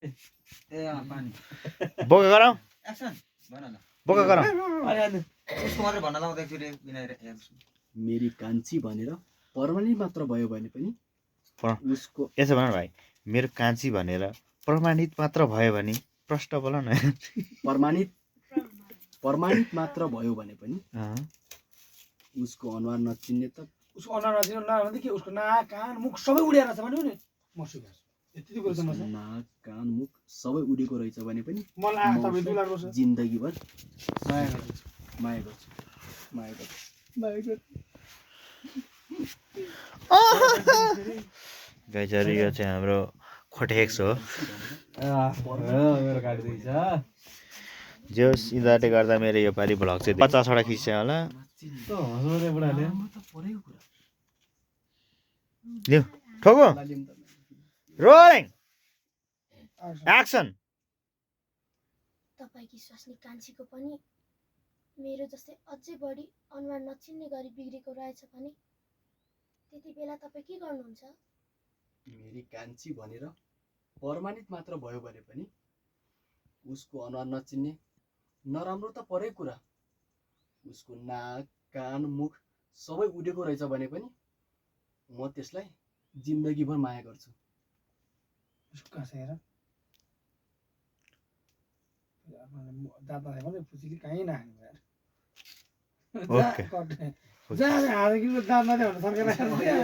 पानी बोका गराऊ एक्सन भन न बोका गराऊ उसको मात्रै भन्न लाउँदा एकचोटि बिनाएर हेर्छु मेरी कान्छी भनेर पर्मानेन्ट मात्र भयो भने पनि उसको यसो भन न भाइ मेरो कान्छी भनेर प्रमाणित मात्र भयो भने प्रश्न बोल न पर्मानेन्ट मात्र भयो भने पनि उसको अनुहार नचिन्ने त उसको अनुहार नचिन्ने नभन्दा के उसको नाक कान मुख सबै उडेर छ भने नि म सुगार यति कुरा छ मसँग नाक कान मुख सबै उडेको रहेछ भने पनि मलाई आँखा तपाईँ दुलाको छ जिन्दगीभर माया गर्छु माया गर्छु माया गर्छु माया गर्छु गाइजहरू यो चाहिँ हाम्रो खोटेक्स हो मेरो गाडी दिन्छ जो यिनीहरूले गर्दा मेरो योपालि भ्लग चाहिँ 50वटा खिच्छ होला लिऊ ठोको रोलिङ एक्सन तपाईकी स्वास्नी कान्छीको पनि मेरो जस्तै अझै बढी अनुहार नचिन्ने गरी बिग्रेको रहेछ भने त्यति बेला तपाईँ के गर्नुहुन्छ मेरी कान्छी भनेर पर्मानेन्ट मात्र भयो भने पनि उसको अनुहार नचिन्ने नराम्रो त परै कुरा उसको नाक कान मुख सबै उडेको रहेछ भने पनि म त्यसलाई जिन्दगीभर माया गर्छु दादा भने पुछिली कहीँ नहाल्नु यार ओके जहाँ हालेको दादा भने सरकार